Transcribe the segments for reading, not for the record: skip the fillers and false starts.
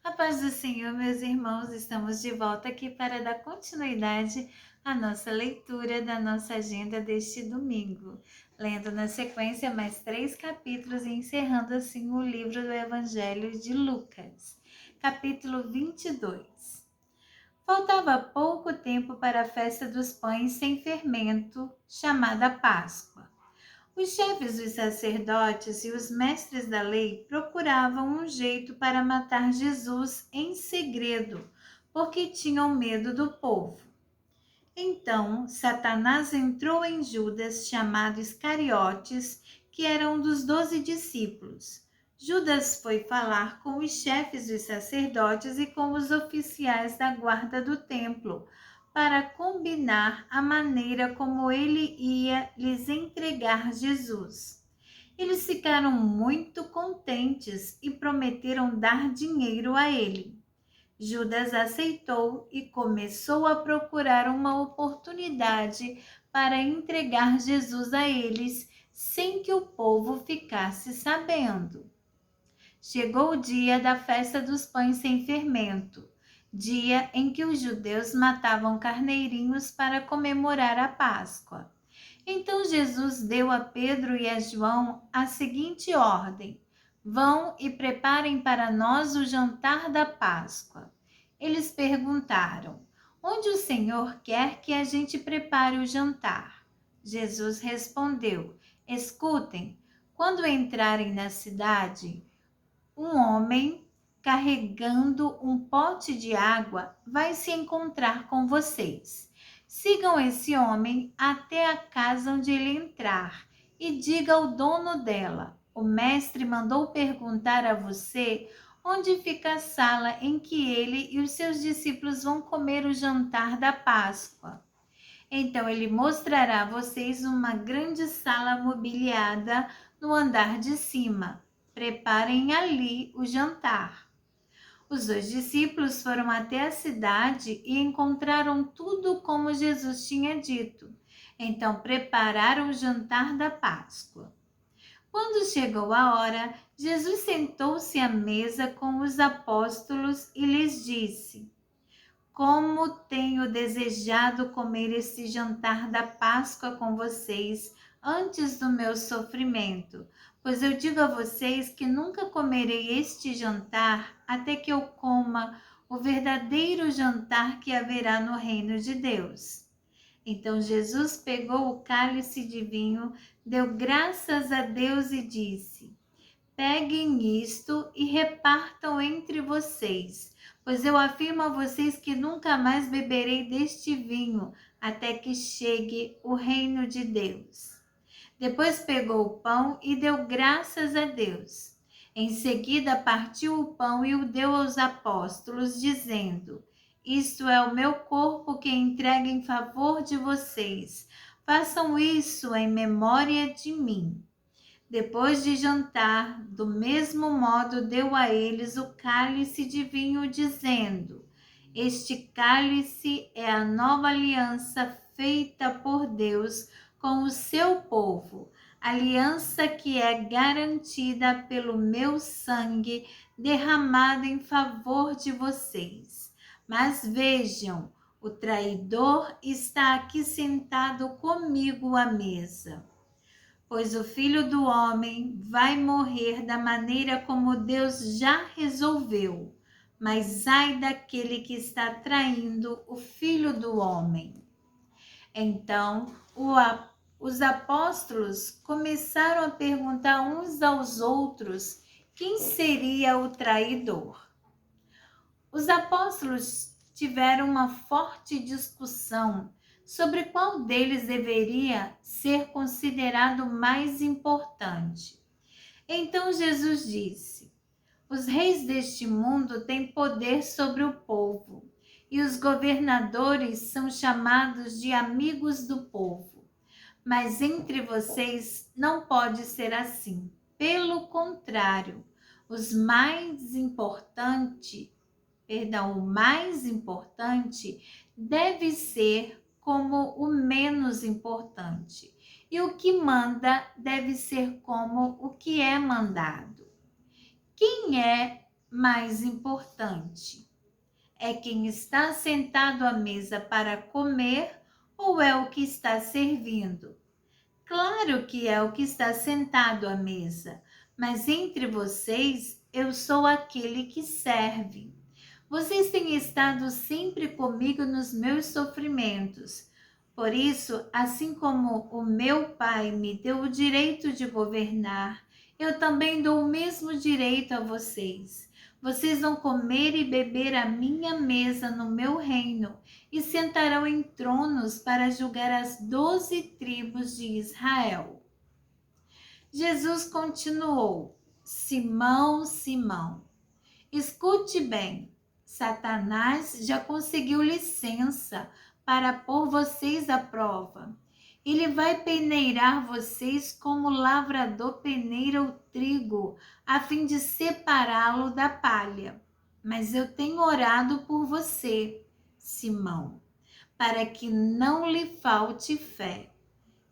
A paz do Senhor, meus irmãos, estamos de volta aqui para dar continuidade à nossa leitura da nossa agenda deste domingo, lendo na sequência mais 3 capítulos e encerrando assim o livro do Evangelho de Lucas, capítulo 22. Faltava pouco tempo para a festa dos pães sem fermento, chamada Páscoa. Os chefes dos sacerdotes e os mestres da lei procuravam um jeito para matar Jesus em segredo, porque tinham medo do povo. Então, Satanás entrou em Judas, chamado Iscariotes, que era um dos 12 discípulos. Judas foi falar com os chefes dos sacerdotes e com os oficiais da guarda do templo, para combinar a maneira como ele ia lhes entregar Jesus. Eles ficaram muito contentes e prometeram dar dinheiro a ele. Judas aceitou e começou a procurar uma oportunidade para entregar Jesus a eles sem que o povo ficasse sabendo. Chegou o dia da festa dos pães sem fermento, dia em que os judeus matavam carneirinhos para comemorar a Páscoa. Então Jesus deu a Pedro e a João a seguinte ordem: vão e preparem para nós o jantar da Páscoa. Eles perguntaram: onde o Senhor quer que a gente prepare o jantar? Jesus respondeu: escutem, quando entrarem na cidade, um homem carregando um pote de água vai se encontrar com vocês. Sigam esse homem até a casa onde ele entrar e diga ao dono dela: o mestre mandou perguntar a você onde fica a sala em que ele e os seus discípulos vão comer o jantar da Páscoa. Então ele mostrará a vocês uma grande sala mobiliada no andar de cima. Preparem ali o jantar. Os 2 discípulos foram até a cidade e encontraram tudo como Jesus tinha dito. Então prepararam o jantar da Páscoa. Quando chegou a hora, Jesus sentou-se à mesa com os apóstolos e lhes disse: como tenho desejado comer este jantar da Páscoa com vocês antes do meu sofrimento, pois eu digo a vocês que nunca comerei este jantar até que eu coma o verdadeiro jantar que haverá no reino de Deus. Então Jesus pegou o cálice de vinho, deu graças a Deus e disse: peguem isto e repartam entre vocês, pois eu afirmo a vocês que nunca mais beberei deste vinho até que chegue o reino de Deus. Depois pegou o pão e deu graças a Deus. Em seguida partiu o pão e o deu aos apóstolos, dizendo: isto é o meu corpo que entrego em favor de vocês. Façam isso em memória de mim. Depois de jantar, do mesmo modo deu a eles o cálice de vinho, dizendo: este cálice é a nova aliança feita por Deus com o seu povo, aliança que é garantida pelo meu sangue derramado em favor de vocês. Mas vejam, o traidor está aqui sentado comigo à mesa. Pois o Filho do Homem vai morrer da maneira como Deus já resolveu, mas ai daquele que está traindo o Filho do Homem. Então, os apóstolos começaram a perguntar uns aos outros quem seria o traidor. Os apóstolos tiveram uma forte discussão sobre qual deles deveria ser considerado mais importante. Então Jesus disse: os reis deste mundo têm poder sobre o povo, e os governadores são chamados de amigos do povo. Mas entre vocês não pode ser assim. Pelo contrário, o mais importante deve ser como o menos importante, e o que manda deve ser como o que é mandado. Quem é mais importante? É quem está sentado à mesa para comer ou é o que está servindo? Claro que é o que está sentado à mesa, mas entre vocês eu sou aquele que serve. Vocês têm estado sempre comigo nos meus sofrimentos. Por isso, assim como o meu Pai me deu o direito de governar, eu também dou o mesmo direito a vocês. Vocês vão comer e beber à minha mesa no meu reino e sentarão em tronos para julgar as 12 tribos de Israel. Jesus continuou: Simão, Simão, escute bem, Satanás já conseguiu licença para pôr vocês à prova. Ele vai peneirar vocês como o lavrador peneira o trigo, a fim de separá-lo da palha. Mas eu tenho orado por você, Simão, para que não lhe falte fé.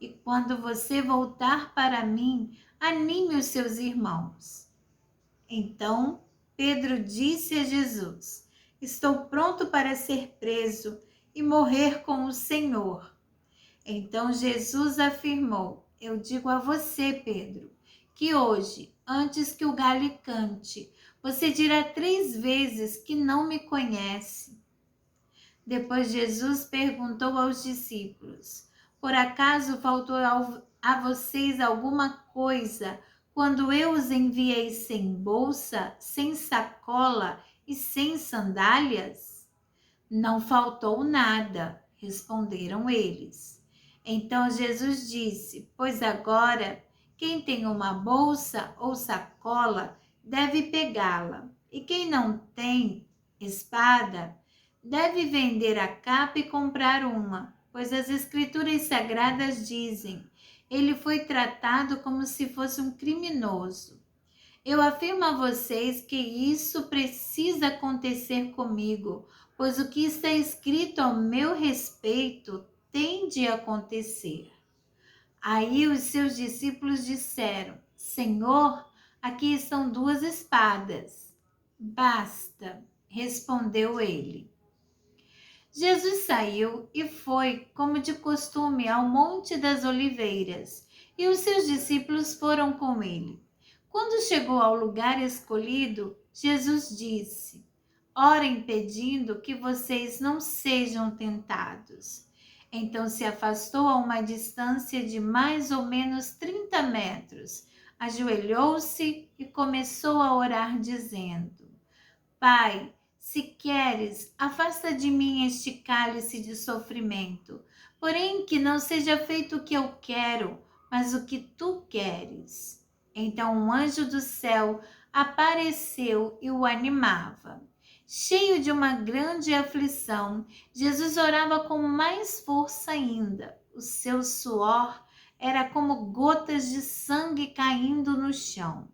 E quando você voltar para mim, anime os seus irmãos. Então Pedro disse a Jesus: Estou pronto para ser preso e morrer com o Senhor. Então Jesus afirmou: Eu digo a você, Pedro, que hoje, antes que o galho cante, você dirá 3 vezes que não me conhece. Depois Jesus perguntou aos discípulos: Por acaso faltou a vocês alguma coisa quando eu os enviei sem bolsa, sem sacola e sem sandálias? Não faltou nada, responderam eles. Então Jesus disse: Pois agora, quem tem uma bolsa ou sacola deve pegá-la, e quem não tem espada deve vender a capa e comprar uma, pois as Escrituras Sagradas dizem: Ele foi tratado como se fosse um criminoso. Eu afirmo a vocês que isso precisa acontecer comigo, pois o que está escrito ao meu respeito tem de acontecer. Aí os seus discípulos disseram: Senhor, aqui estão 2 espadas. Basta, respondeu ele. Jesus saiu e foi, como de costume, ao Monte das Oliveiras, e os seus discípulos foram com ele. Quando chegou ao lugar escolhido, Jesus disse: Orem pedindo que vocês não sejam tentados. Então se afastou a uma distância de mais ou menos 30 metros, ajoelhou-se e começou a orar, dizendo: Pai, se queres, afasta de mim este cálice de sofrimento, porém que não seja feito o que eu quero, mas o que tu queres. Então um anjo do céu apareceu e o animava. Cheio de uma grande aflição, Jesus orava com mais força ainda. O seu suor era como gotas de sangue caindo no chão.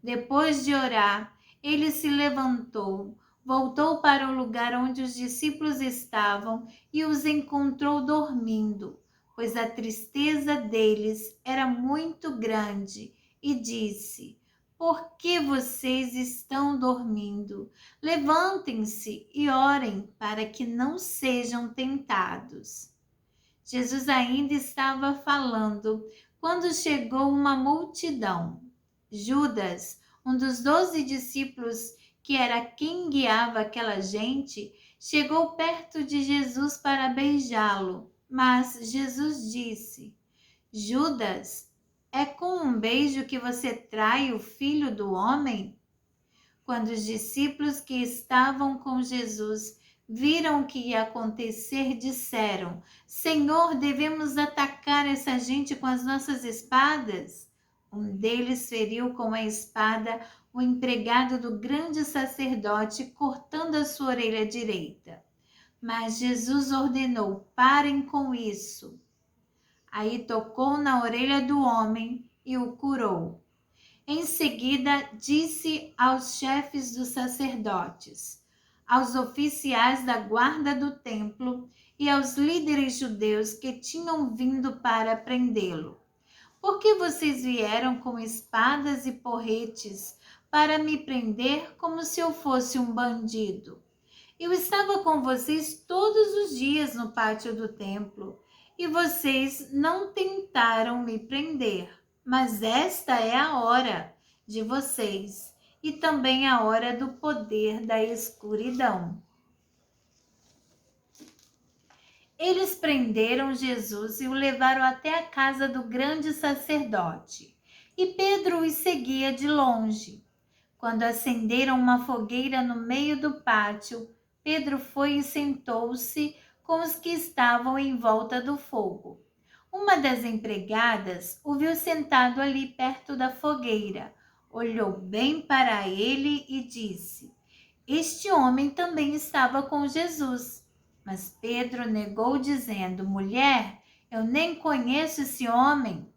Depois de orar, ele se levantou, voltou para o lugar onde os discípulos estavam e os encontrou dormindo, pois a tristeza deles era muito grande, e disse: Por que vocês estão dormindo? Levantem-se e orem para que não sejam tentados. Jesus ainda estava falando quando chegou uma multidão. Judas, um dos 12 discípulos, que era quem guiava aquela gente, chegou perto de Jesus para beijá-lo. Mas Jesus disse: Judas, é com um beijo que você trai o Filho do Homem? Quando os discípulos que estavam com Jesus viram o que ia acontecer, disseram: Senhor, devemos atacar essa gente com as nossas espadas? Um deles feriu com a espada o empregado do grande sacerdote, cortando a sua orelha direita. Mas Jesus ordenou: parem com isso. Aí tocou na orelha do homem e o curou. Em seguida, disse aos chefes dos sacerdotes, aos oficiais da guarda do templo e aos líderes judeus que tinham vindo para prendê-lo: Por que vocês vieram com espadas e porretes para me prender como se eu fosse um bandido. Eu estava com vocês todos os dias no pátio do templo e vocês não tentaram me prender. Mas esta é a hora de vocês e também a hora do poder da escuridão. Eles prenderam Jesus e o levaram até a casa do grande sacerdote. E Pedro os seguia de longe. Quando acenderam uma fogueira no meio do pátio, Pedro foi e sentou-se com os que estavam em volta do fogo. Uma das empregadas o viu sentado ali perto da fogueira, olhou bem para ele e disse: Este homem também estava com Jesus. Mas Pedro negou, dizendo: Mulher, eu nem conheço esse homem.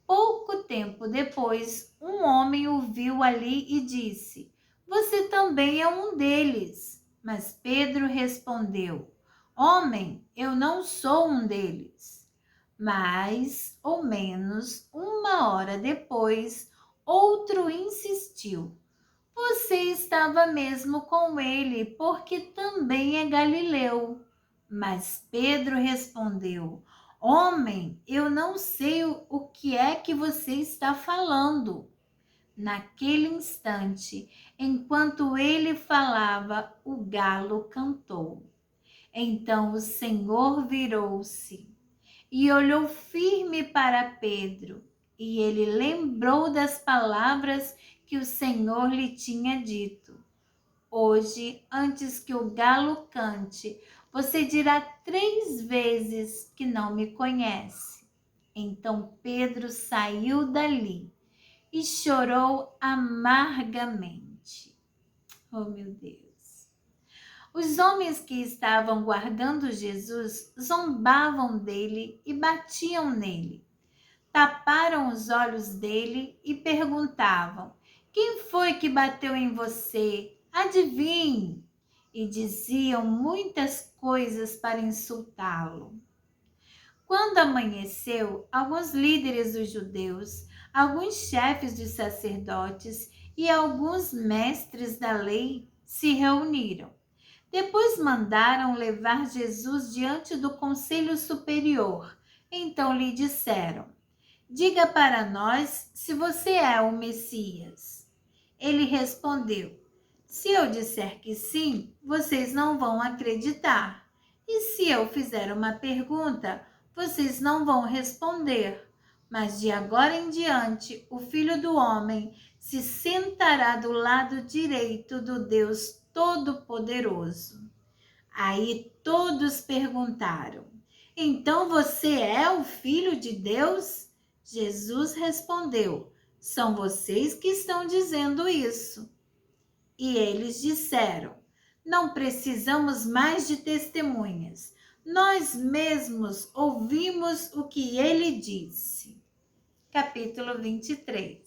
Pouco tempo depois, um homem o viu ali e disse: Você também é um deles. Mas Pedro respondeu: Homem, eu não sou um deles. Mais ou menos uma hora depois, outro insistiu: Você estava mesmo com ele, porque também é galileu. Mas Pedro respondeu: Homem, eu não sei o que é que você está falando. Naquele instante, enquanto ele falava, o galo cantou. Então o Senhor virou-se e olhou firme para Pedro, e ele lembrou das palavras que o Senhor lhe tinha dito: Hoje, antes que o galo cante, você dirá 3 vezes que não me conhece. Então Pedro saiu dali e chorou amargamente. Oh, meu Deus! Os homens que estavam guardando Jesus zombavam dele e batiam nele. Taparam os olhos dele e perguntavam: Quem foi que bateu em você? Adivinhe! E diziam muitas coisas para insultá-lo. Quando amanheceu, alguns líderes dos judeus, alguns chefes dos sacerdotes e alguns mestres da lei se reuniram. Depois mandaram levar Jesus diante do conselho superior. Então lhe disseram: Diga para nós se você é o Messias. Ele respondeu: Se eu disser que sim, vocês não vão acreditar. E se eu fizer uma pergunta, vocês não vão responder. Mas de agora em diante, o Filho do Homem se sentará do lado direito do Deus Todo-Poderoso. Aí todos perguntaram: Então você é o Filho de Deus? Jesus respondeu: São vocês que estão dizendo isso. E eles disseram: Não precisamos mais de testemunhas. Nós mesmos ouvimos o que ele disse. Capítulo 23.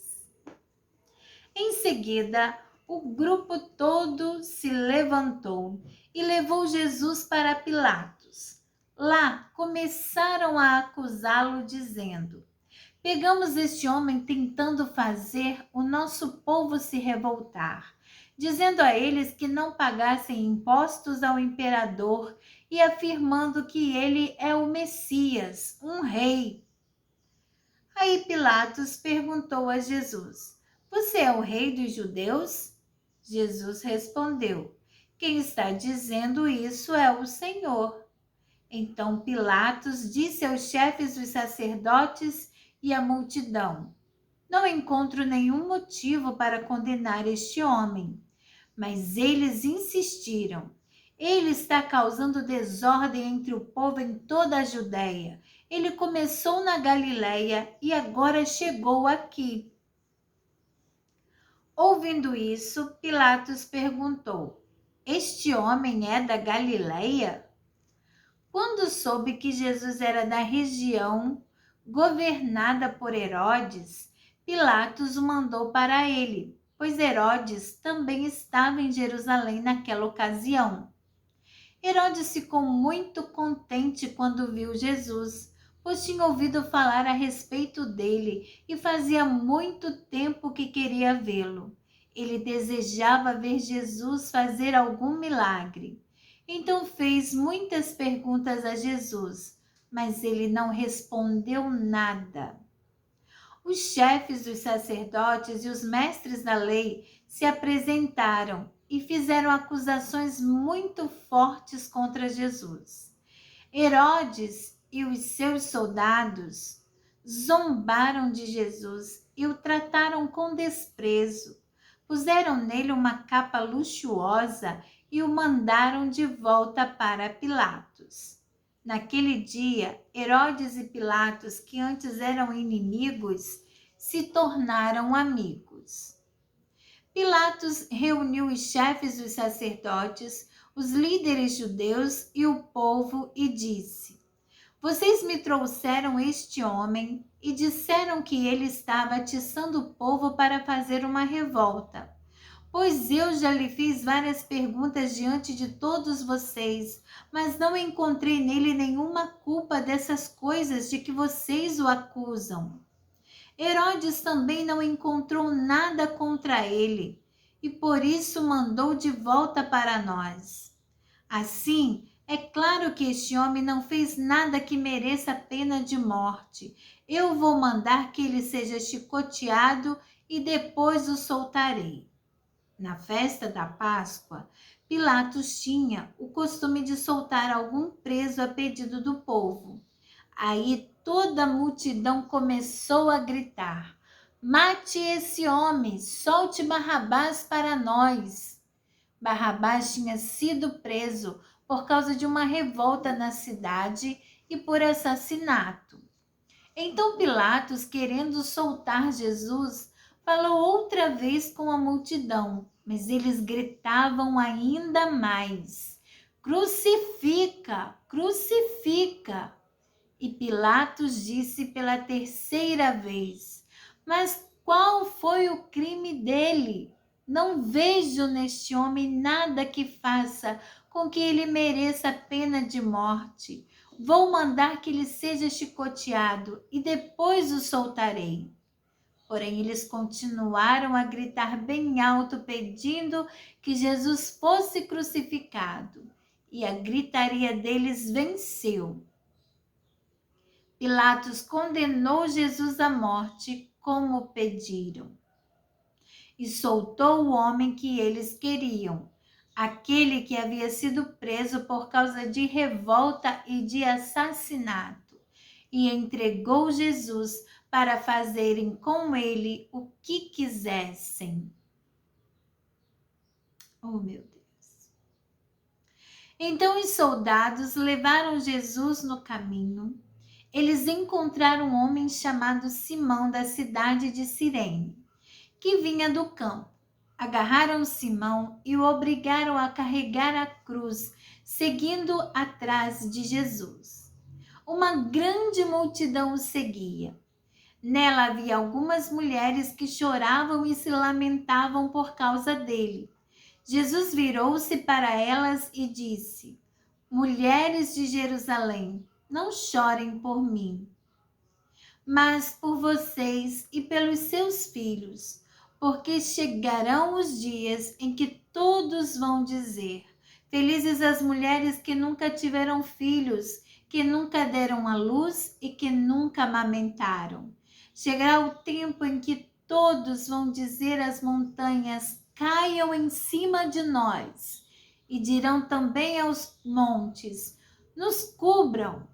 Em seguida, o grupo todo se levantou e levou Jesus para Pilatos. Lá começaram a acusá-lo, dizendo: Pegamos este homem tentando fazer o nosso povo se revoltar, dizendo a eles que não pagassem impostos ao imperador e afirmando que ele é o Messias, um rei. Aí Pilatos perguntou a Jesus: Você é o rei dos judeus? Jesus respondeu: Quem está dizendo isso é o Senhor. Então Pilatos disse aos chefes dos sacerdotes e à multidão: Não encontro nenhum motivo para condenar este homem. Mas eles insistiram: Ele está causando desordem entre o povo em toda a Judéia. Ele começou na Galileia e agora chegou aqui. Ouvindo isso, Pilatos perguntou: Este homem é da Galileia? Quando soube que Jesus era da região governada por Herodes, Pilatos o mandou para ele, pois Herodes também estava em Jerusalém naquela ocasião. Herodes ficou muito contente quando viu Jesus, pois tinha ouvido falar a respeito dele e fazia muito tempo que queria vê-lo. Ele desejava ver Jesus fazer algum milagre. Então fez muitas perguntas a Jesus, mas ele não respondeu nada. Os chefes dos sacerdotes e os mestres da lei se apresentaram e fizeram acusações muito fortes contra Jesus. Herodes e os seus soldados zombaram de Jesus e o trataram com desprezo. Puseram nele uma capa luxuosa e o mandaram de volta para Pilatos. Naquele dia, Herodes e Pilatos, que antes eram inimigos, se tornaram amigos. Pilatos reuniu os chefes dos sacerdotes, os líderes judeus e o povo e disse: Vocês me trouxeram este homem e disseram que ele estava atiçando o povo para fazer uma revolta. Pois eu já lhe fiz várias perguntas diante de todos vocês, mas não encontrei nele nenhuma culpa dessas coisas de que vocês o acusam. Herodes também não encontrou nada contra ele, e por isso mandou de volta para nós. Assim, é claro que este homem não fez nada que mereça pena de morte. Eu vou mandar que ele seja chicoteado e depois o soltarei. Na festa da Páscoa, Pilatos tinha o costume de soltar algum preso a pedido do povo. Aí toda a multidão começou a gritar: Mate esse homem, solte Barrabás para nós. Barrabás tinha sido preso por causa de uma revolta na cidade e por assassinato. Então Pilatos, querendo soltar Jesus, falou outra vez com a multidão, mas eles gritavam ainda mais: Crucifica, crucifica! E Pilatos disse pela terceira vez: Mas qual foi o crime dele? Não vejo neste homem nada que faça com que ele mereça a pena de morte. Vou mandar que ele seja chicoteado e depois o soltarei. Porém, eles continuaram a gritar bem alto, pedindo que Jesus fosse crucificado. E a gritaria deles venceu. Pilatos condenou Jesus à morte, como pediram, e soltou o homem que eles queriam, aquele que havia sido preso por causa de revolta e de assassinato, e entregou Jesus para fazerem com ele o que quisessem. Oh, meu Deus! Então os soldados levaram Jesus no caminho. Eles encontraram um homem chamado Simão, da cidade de Cirene, que vinha do campo. Agarraram Simão e o obrigaram a carregar a cruz, seguindo atrás de Jesus. Uma grande multidão o seguia. Nela havia algumas mulheres que choravam e se lamentavam por causa dele. Jesus virou-se para elas e disse: Mulheres de Jerusalém, não chorem por mim, mas por vocês e pelos seus filhos, porque chegarão os dias em que todos vão dizer: Felizes as mulheres que nunca tiveram filhos, que nunca deram à luz e que nunca amamentaram. Chegará o tempo em que todos vão dizer às montanhas: Caiam em cima de nós, e dirão também aos montes: Nos cubram.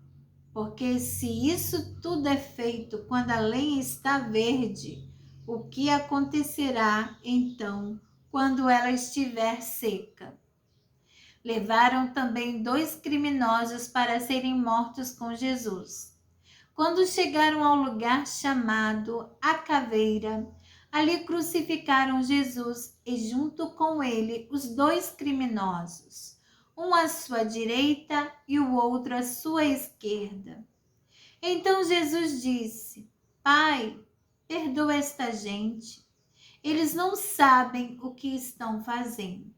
Porque se isso tudo é feito quando a lenha está verde, o que acontecerá então quando ela estiver seca? Levaram também 2 criminosos para serem mortos com Jesus. Quando chegaram ao lugar chamado A Caveira, ali crucificaram Jesus e junto com ele os 2 criminosos, um à sua direita e o outro à sua esquerda. Então Jesus disse: Pai, perdoa esta gente. Eles não sabem o que estão fazendo.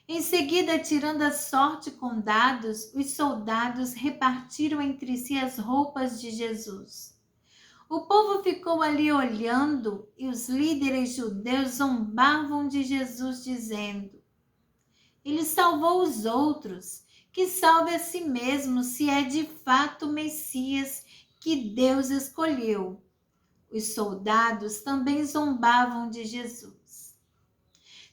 Em seguida, tirando a sorte com dados, os soldados repartiram entre si as roupas de Jesus. O povo ficou ali olhando e os líderes judeus zombavam de Jesus, dizendo: Ele salvou os outros, que salve a si mesmo, se é de fato o Messias que Deus escolheu. Os soldados também zombavam de Jesus.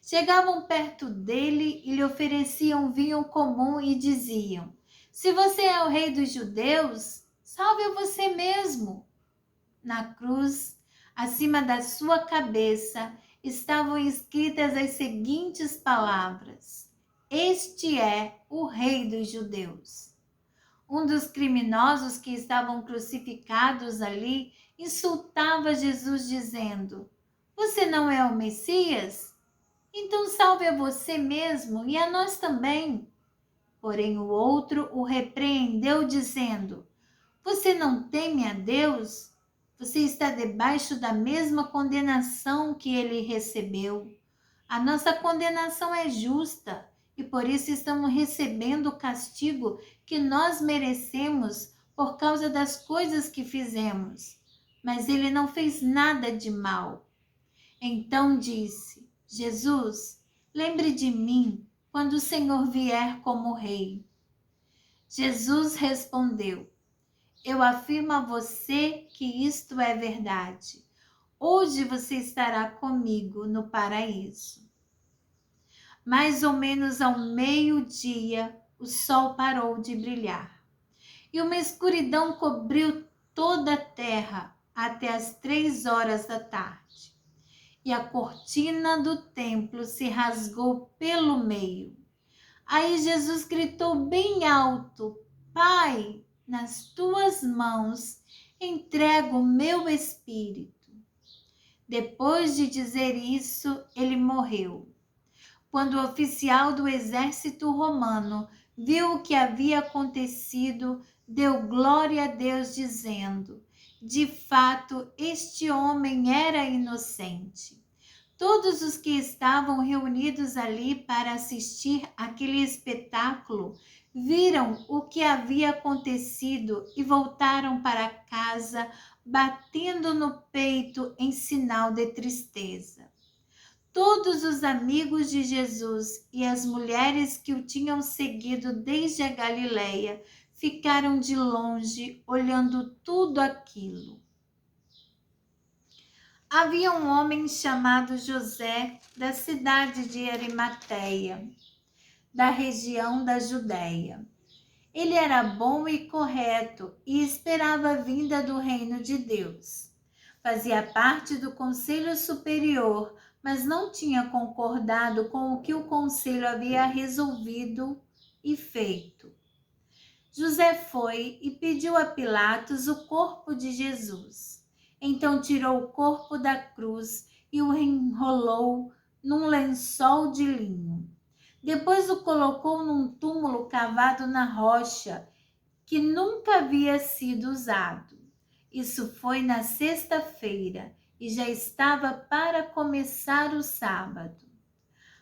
Chegavam perto dele e lhe ofereciam vinho comum e diziam: Se você é o rei dos judeus, salve a você mesmo. Na cruz, acima da sua cabeça, estavam escritas as seguintes palavras: Este é o rei dos judeus. Um dos criminosos que estavam crucificados ali insultava Jesus dizendo: Você não é o Messias? Então salve a você mesmo e a nós também. Porém o outro o repreendeu dizendo: Você não teme a Deus? Você está debaixo da mesma condenação que ele recebeu. A nossa condenação é justa e por isso estamos recebendo o castigo que nós merecemos por causa das coisas que fizemos. Mas ele não fez nada de mal. Então disse: Jesus, lembre de mim quando o Senhor vier como rei. Jesus respondeu: Eu afirmo a você que isto é verdade. Hoje você estará comigo no paraíso. Mais ou menos ao meio-dia, o sol parou de brilhar e uma escuridão cobriu toda a terra até as 3 horas da tarde. E a cortina do templo se rasgou pelo meio. Aí Jesus gritou bem alto: Pai, nas tuas mãos entrego o meu espírito. Depois de dizer isso, ele morreu. Quando o oficial do exército romano viu o que havia acontecido, deu glória a Deus, dizendo: De fato, este homem era inocente. Todos os que estavam reunidos ali para assistir aquele espetáculo viram o que havia acontecido e voltaram para casa, batendo no peito em sinal de tristeza. Todos os amigos de Jesus e as mulheres que o tinham seguido desde a Galileia ficaram de longe olhando tudo aquilo. Havia um homem chamado José, da cidade de Arimateia, da região da Judéia. Ele era bom e correto e esperava a vinda do reino de Deus. Fazia parte do conselho superior, mas não tinha concordado com o que o conselho havia resolvido e feito. José foi e pediu a Pilatos o corpo de Jesus. Então tirou o corpo da cruz e o enrolou num lençol de linho. Depois o colocou num túmulo cavado na rocha que nunca havia sido usado. Isso foi na sexta-feira e já estava para começar o sábado.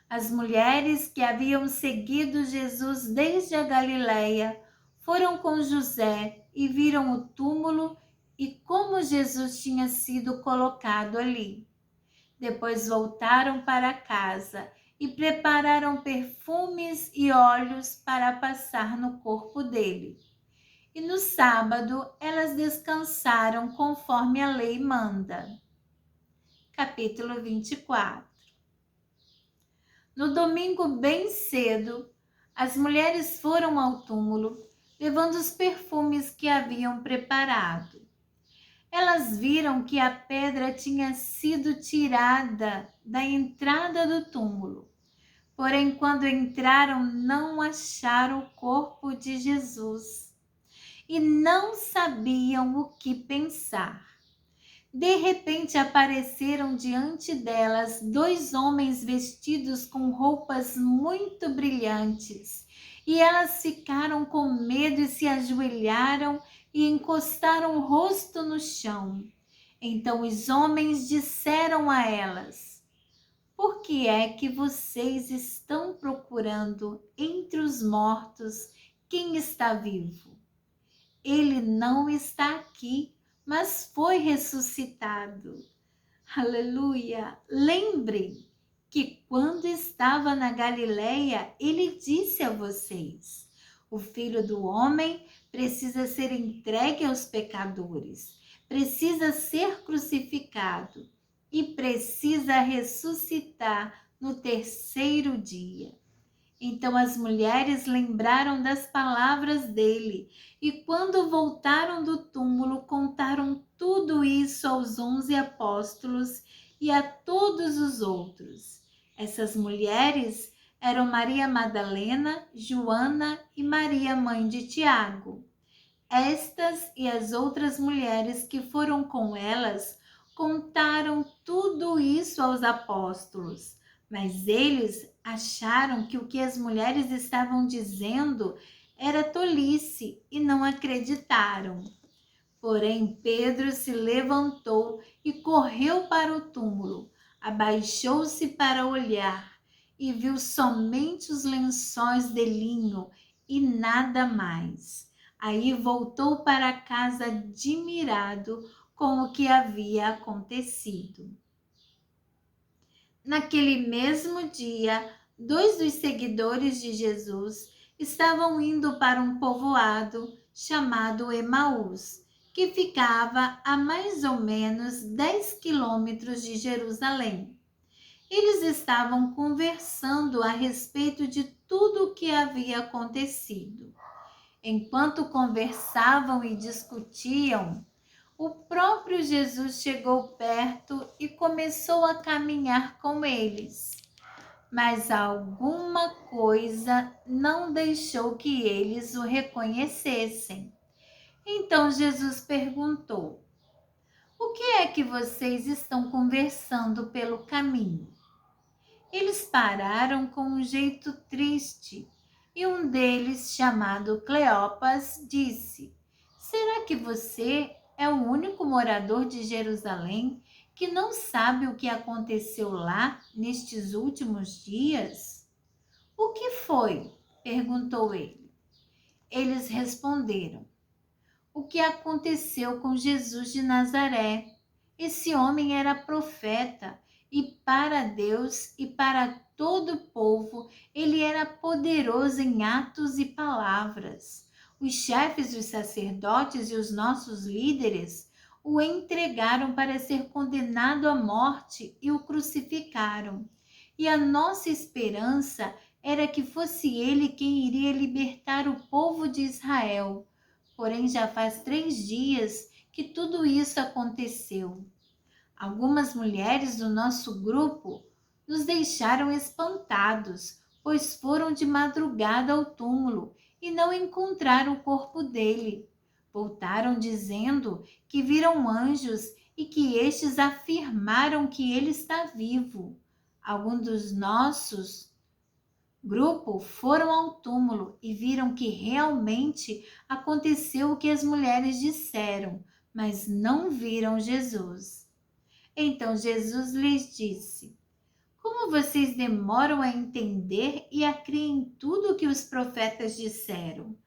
As mulheres que haviam seguido Jesus desde a Galileia foram com José e viram o túmulo e como Jesus tinha sido colocado ali. Depois voltaram para casa e prepararam perfumes e óleos para passar no corpo dele. E no sábado elas descansaram conforme a lei manda. Capítulo 24. No domingo bem cedo, as mulheres foram ao túmulo, levando os perfumes que haviam preparado. Elas viram que a pedra tinha sido tirada da entrada do túmulo. Porém, quando entraram, não acharam o corpo de Jesus e não sabiam o que pensar. De repente apareceram diante delas 2 homens vestidos com roupas muito brilhantes, e elas ficaram com medo e se ajoelharam e encostaram o rosto no chão. Então os homens disseram a elas: Por que é que vocês estão procurando entre os mortos quem está vivo? Ele não está aqui, mas foi ressuscitado. Aleluia! Lembrem que quando estava na Galileia, ele disse a vocês: o Filho do Homem precisa ser entregue aos pecadores, precisa ser crucificado e precisa ressuscitar no terceiro dia. Então as mulheres lembraram das palavras dele e, quando voltaram do túmulo, contaram tudo isso aos 11 apóstolos e a todos os outros. Essas mulheres eram Maria Madalena, Joana e Maria, mãe de Tiago. Estas e as outras mulheres que foram com elas contaram tudo isso aos apóstolos, mas eles acharam que o que as mulheres estavam dizendo era tolice e não acreditaram. Porém, Pedro se levantou e correu para o túmulo, abaixou-se para olhar e viu somente os lençóis de linho e nada mais. Aí voltou para casa admirado com o que havia acontecido. Naquele mesmo dia, 2 dos seguidores de Jesus estavam indo para um povoado chamado Emaús, que ficava a mais ou menos 10 quilômetros de Jerusalém. Eles estavam conversando a respeito de tudo o que havia acontecido. Enquanto conversavam e discutiam, o próprio Jesus chegou perto e começou a caminhar com eles. Mas alguma coisa não deixou que eles o reconhecessem. Então Jesus perguntou: o que é que vocês estão conversando pelo caminho? Eles pararam com um jeito triste e um deles, chamado Cleopas, disse: será que você é o único morador de Jerusalém que não sabe o que aconteceu lá nestes últimos dias? O que foi? Perguntou ele. Eles responderam: o que aconteceu com Jesus de Nazaré. Esse homem era profeta e para Deus e para todo o povo ele era poderoso em atos e palavras. Os chefes dos sacerdotes e os nossos líderes o entregaram para ser condenado à morte e o crucificaram. E a nossa esperança era que fosse ele quem iria libertar o povo de Israel. Porém, já faz 3 dias que tudo isso aconteceu. Algumas mulheres do nosso grupo nos deixaram espantados, pois foram de madrugada ao túmulo e não encontraram o corpo dele. Voltaram dizendo que viram anjos e que estes afirmaram que ele está vivo. Alguns dos nossos grupo foram ao túmulo e viram que realmente aconteceu o que as mulheres disseram, mas não viram Jesus. Então Jesus lhes disse: como vocês demoram a entender e a crer em tudo o que os profetas disseram?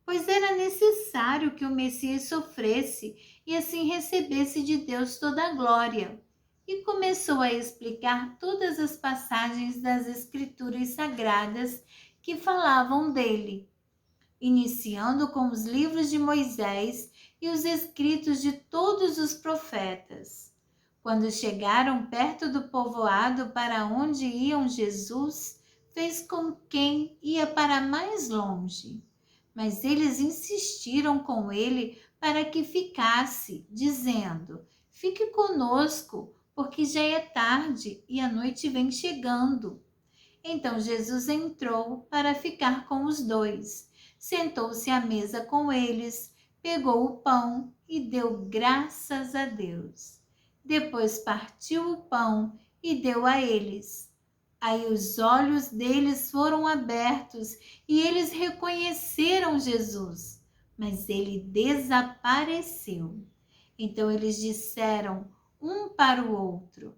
Pois era necessário que o Messias sofresse e assim recebesse de Deus toda a glória. E começou a explicar todas as passagens das Escrituras Sagradas que falavam dele, iniciando com os livros de Moisés e os escritos de todos os profetas. Quando chegaram perto do povoado para onde iam, Jesus fez com quem ia para mais longe. Mas eles insistiram com ele para que ficasse, dizendo: fique conosco, porque já é tarde e a noite vem chegando. Então Jesus entrou para ficar com os dois, sentou-se à mesa com eles, pegou o pão e deu graças a Deus. Depois partiu o pão e deu a eles. Aí os olhos deles foram abertos e eles reconheceram Jesus, mas ele desapareceu. Então eles disseram um para o outro: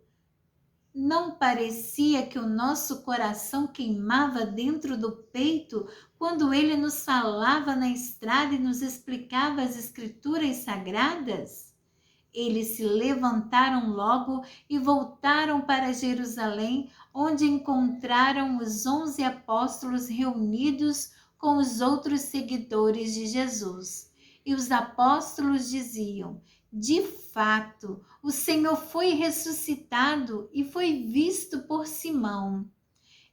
não parecia que o nosso coração queimava dentro do peito quando ele nos falava na estrada e nos explicava as Escrituras Sagradas? Eles se levantaram logo e voltaram para Jerusalém, onde encontraram os 11 apóstolos reunidos com os outros seguidores de Jesus. E os apóstolos diziam: de fato, o Senhor foi ressuscitado e foi visto por Simão.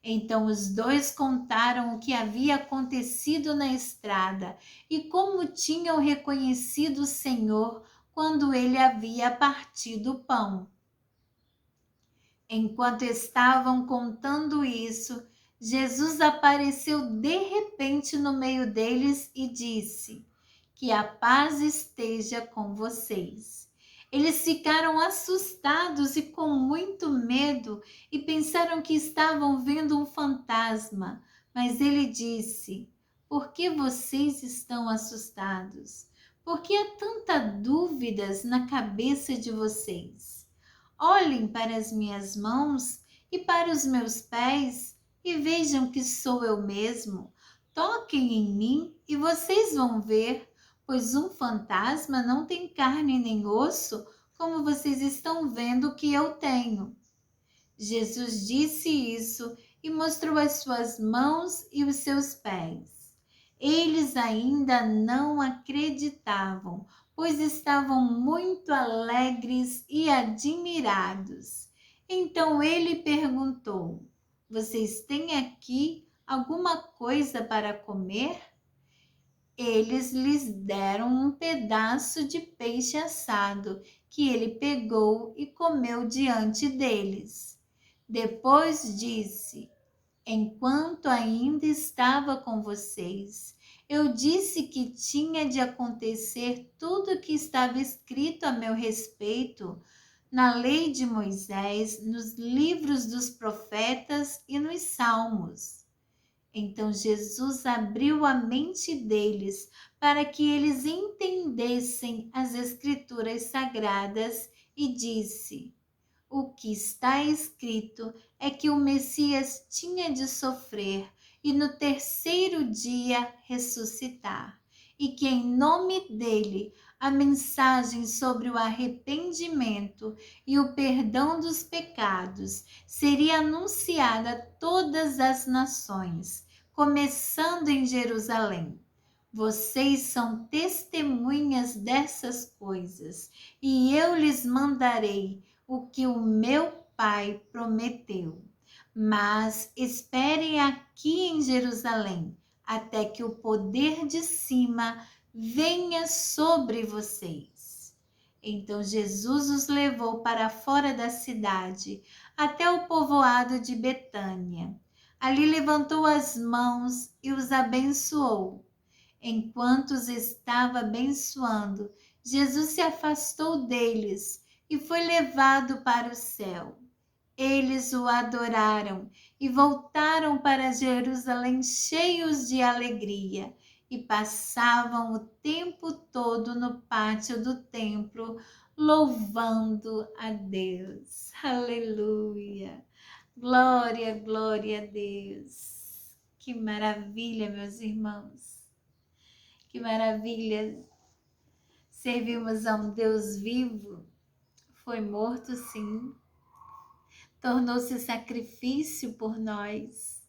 Então os dois contaram o que havia acontecido na estrada e como tinham reconhecido o Senhor quando ele havia partido o pão. Enquanto estavam contando isso, Jesus apareceu de repente no meio deles e disse: que a paz esteja com vocês. Eles ficaram assustados e com muito medo e pensaram que estavam vendo um fantasma. Mas ele disse: por que vocês estão assustados? Por que há tantas dúvidas na cabeça de vocês? Olhem para as minhas mãos e para os meus pés e vejam que sou eu mesmo. Toquem em mim e vocês vão ver, pois um fantasma não tem carne nem osso, como vocês estão vendo que eu tenho. Jesus disse isso e mostrou as suas mãos e os seus pés. Eles ainda não acreditavam, pois estavam muito alegres e admirados. Então ele perguntou: vocês têm aqui alguma coisa para comer? Eles lhes deram um pedaço de peixe assado, que ele pegou e comeu diante deles. Depois disse: enquanto ainda estava com vocês, eu disse que tinha de acontecer tudo o que estava escrito a meu respeito na lei de Moisés, nos livros dos profetas e nos salmos. Então Jesus abriu a mente deles para que eles entendessem as Escrituras Sagradas e disse: o que está escrito é que o Messias tinha de sofrer e no terceiro dia ressuscitar, e que em nome dele a mensagem sobre o arrependimento e o perdão dos pecados seria anunciada a todas as nações, começando em Jerusalém. Vocês são testemunhas dessas coisas, e eu lhes mandarei o que o meu Pai prometeu. Mas esperem aqui em Jerusalém, até que o poder de cima venha sobre vocês. Então Jesus os levou para fora da cidade, até o povoado de Betânia. Ali levantou as mãos e os abençoou. Enquanto os estava abençoando, Jesus se afastou deles e foi levado para o céu. Eles o adoraram e voltaram para Jerusalém cheios de alegria e passavam o tempo todo no pátio do templo, louvando a Deus. Aleluia! Glória, glória a Deus! Que maravilha, meus irmãos! Que maravilha! Servimos a um Deus vivo. Foi morto, sim. Tornou-se sacrifício por nós.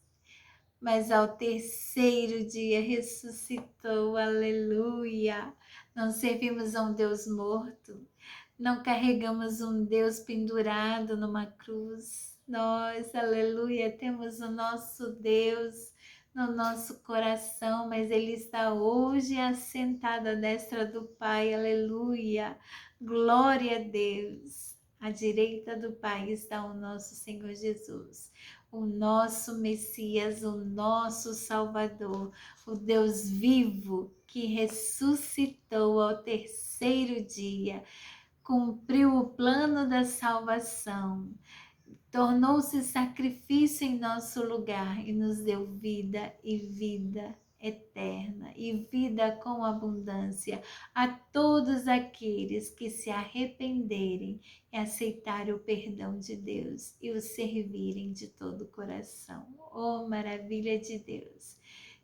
Mas ao terceiro dia ressuscitou. Aleluia! Não servimos a um Deus morto. Não carregamos um Deus pendurado numa cruz. Nós, aleluia, temos o nosso Deus no nosso coração, mas Ele está hoje assentado à destra do Pai, aleluia, glória a Deus. À direita do Pai está o nosso Senhor Jesus, o nosso Messias, o nosso Salvador, o Deus vivo que ressuscitou ao terceiro dia, cumpriu o plano da salvação, tornou-se sacrifício em nosso lugar e nos deu vida e vida eterna e vida com abundância a todos aqueles que se arrependerem e aceitarem o perdão de Deus e o servirem de todo o coração. Oh, maravilha de Deus!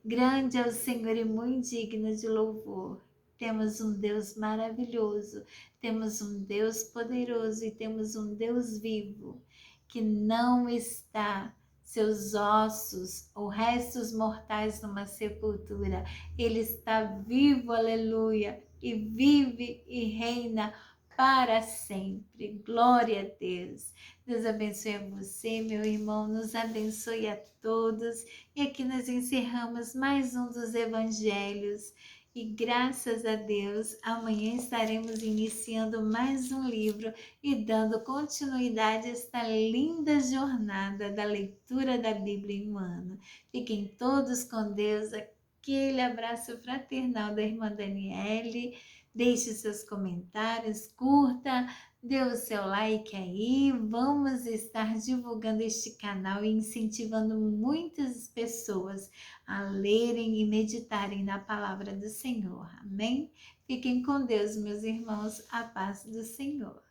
Grande é o Senhor e muito digno de louvor. Temos um Deus maravilhoso, temos um Deus poderoso e temos um Deus vivo que não está seus ossos ou restos mortais numa sepultura. Ele está vivo, aleluia, e vive e reina para sempre. Glória a Deus. Deus abençoe a você, meu irmão, nos abençoe a todos. E aqui nós encerramos mais um dos evangelhos. E graças a Deus, amanhã estaremos iniciando mais um livro e dando continuidade a esta linda jornada da leitura da Bíblia em um ano. Fiquem todos com Deus. Aquele abraço fraternal da irmã Daniele. Deixe seus comentários, curta, dê o seu like aí. Vamos estar divulgando este canal e incentivando muitas pessoas a lerem e meditarem na palavra do Senhor. Amém? Fiquem com Deus, meus irmãos. A paz do Senhor.